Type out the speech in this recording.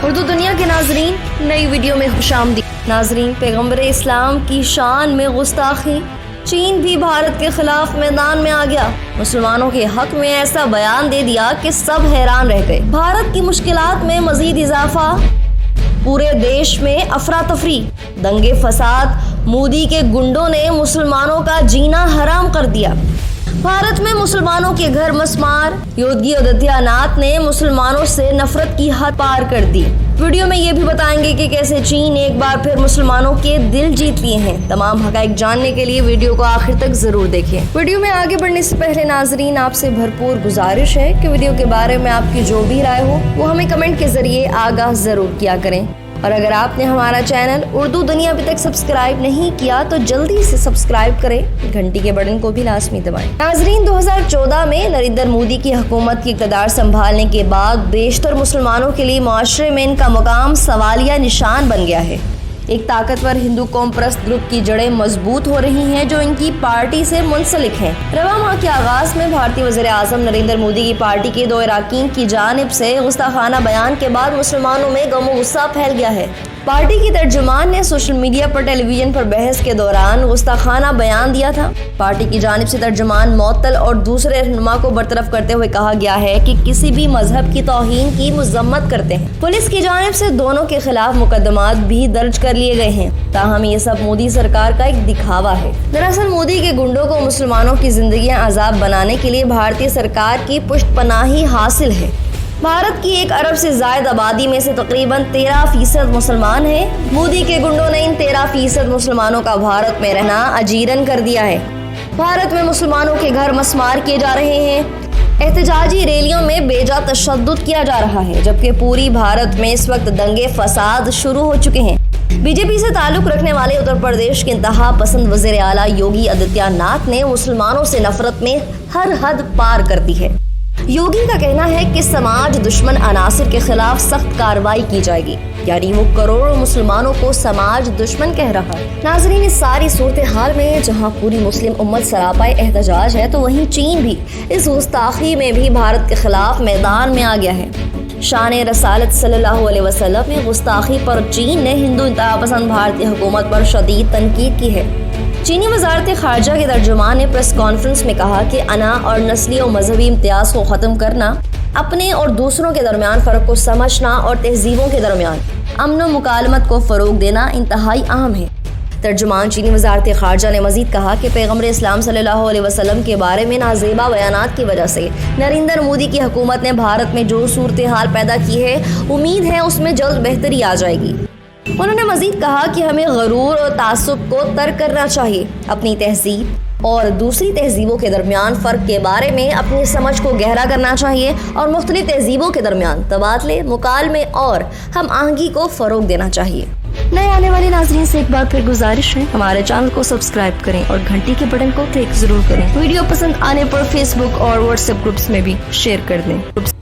اردو دنیا کے ناظرین، نئی ویڈیو میں خوشامدید۔ ناظرین، پیغمبر اسلام کی شان میں گستاخی، چین بھی بھارت کے خلاف میدان میں آ گیا، مسلمانوں کے حق میں ایسا بیان دے دیا کہ سب حیران رہ گئے۔ بھارت کی مشکلات میں مزید اضافہ، پورے دیش میں افراتفری، دنگے فساد، مودی کے گنڈوں نے مسلمانوں کا جینا حرام کر دیا۔ بھارت میں مسلمانوں کے گھر مسمار، یوگی آدتیہ ناتھ نے مسلمانوں سے نفرت کی حد پار کر دی۔ ویڈیو میں یہ بھی بتائیں گے کہ کیسے چین ایک بار پھر مسلمانوں کے دل جیت لیے ہیں۔ تمام حقائق جاننے کے لیے ویڈیو کو آخر تک ضرور دیکھیں۔ ویڈیو میں آگے بڑھنے سے پہلے ناظرین، آپ سے بھرپور گزارش ہے کہ ویڈیو کے بارے میں آپ کی جو بھی رائے ہو وہ ہمیں کمنٹ کے ذریعے آگاہ ضرور کیا کریں، اور اگر آپ نے ہمارا چینل اردو دنیا ابھی تک سبسکرائب نہیں کیا تو جلدی سے سبسکرائب کریں، گھنٹی کے بٹن کو بھی لازمی دبائیں۔ ناظرین، 2014 میں نریندر مودی کی حکومت کی اقتدار سنبھالنے کے بعد بیشتر مسلمانوں کے لیے معاشرے میں ان کا مقام سوالیہ نشان بن گیا ہے۔ ایک طاقتور ہندو قوم پرست گروپ کی جڑیں مضبوط ہو رہی ہیں جو ان کی پارٹی سے منسلک ہیں۔ رواں ماہ کے آغاز میں بھارتی وزیر اعظم نریندر مودی کی پارٹی کے 2 اراکین کی جانب سے گستاخانہ بیان کے بعد مسلمانوں میں غم و غصہ پھیل گیا ہے۔ پارٹی کی ترجمان نے سوشل میڈیا پر ٹیلی ویژن پر بحث کے دوران گستاخانہ بیان دیا تھا۔ پارٹی کی جانب سے ترجمان معطل اور دوسرے رہنما کو برطرف کرتے ہوئے کہا گیا ہے کہ کسی بھی مذہب کی توہین کی مذمت کرتے ہیں۔ پولیس کی جانب سے دونوں کے خلاف مقدمات بھی درج کر لیے گئے ہیں، تاہم یہ سب مودی سرکار کا ایک دکھاوا ہے۔ دراصل مودی کے گنڈوں کو مسلمانوں کی زندگیاں عذاب بنانے کے لیے بھارتی سرکار کی پشت پناہی حاصل ہے۔ بھارت کی 1 ارب سے زائد آبادی میں سے تقریباً 13% مسلمان ہیں۔ مودی کے گنڈوں نے ان 13% مسلمانوں کا بھارت میں رہنا اجیرن کر دیا ہے۔ بھارت میں مسلمانوں کے گھر مسمار کیے جا رہے ہیں، احتجاجی ریلیوں میں بیجا تشدد کیا جا رہا ہے، جبکہ پوری بھارت میں اس وقت دنگے فساد شروع ہو چکے ہیں۔ بی جے پی سے تعلق رکھنے والے اتر پردیش کے انتہا پسند وزیر اعلیٰ یوگی آدتیہ ناتھ نے مسلمانوں سے نفرت میں ہر حد پار کر دی ہے۔ یوگی کا کہنا ہے کہ سماج دشمن عناصر کے خلاف سخت کارروائی کی جائے گی، یعنی وہ کروڑوں مسلمانوں کو سماج دشمن کہہ رہا ہے۔ ناظرین، اس ساری صورتحال میں جہاں پوری مسلم امت سراپائے احتجاج ہے تو وہیں چین بھی اس گستاخی میں بھی بھارت کے خلاف میدان میں آ گیا ہے۔ شان رسالت صلی اللہ علیہ وسلم میں گستاخی پر چین نے ہندو انتہا پسند بھارتی حکومت پر شدید تنقید کی ہے۔ چینی وزارت خارجہ کے ترجمان نے پریس کانفرنس میں کہا کہ انا اور نسلی و مذہبی امتیاز کو ختم کرنا، اپنے اور دوسروں کے درمیان فرق کو سمجھنا اور تہذیبوں کے درمیان امن و مکالمت کو فروغ دینا انتہائی اہم ہے۔ ترجمان چینی وزارت خارجہ نے مزید کہا کہ پیغمبر اسلام صلی اللہ علیہ وسلم کے بارے میں نازیبا بیانات کی وجہ سے نریندر مودی کی حکومت نے بھارت میں جو صورتحال پیدا کی ہے، امید ہے اس میں جلد بہتری آ جائے گی۔ انہوں نے مزید کہا کہ ہمیں غرور اور تعصب کو ترک کرنا چاہیے، اپنی تہذیب اور دوسری تہذیبوں کے درمیان فرق کے بارے میں اپنی سمجھ کو گہرا کرنا چاہیے اور مختلف تہذیبوں کے درمیان تبادلے، مکالمے اور ہم آہنگی کو فروغ دینا چاہیے۔ نئے آنے والے ناظرین سے ایک بار پھر گزارش ہے، ہمارے چینل کو سبسکرائب کریں اور گھنٹی کے بٹن کو کلک ضرور کریں۔ ویڈیو پسند آنے پر فیس بک اور واٹس ایپ گروپس میں بھی شیئر کر دیں۔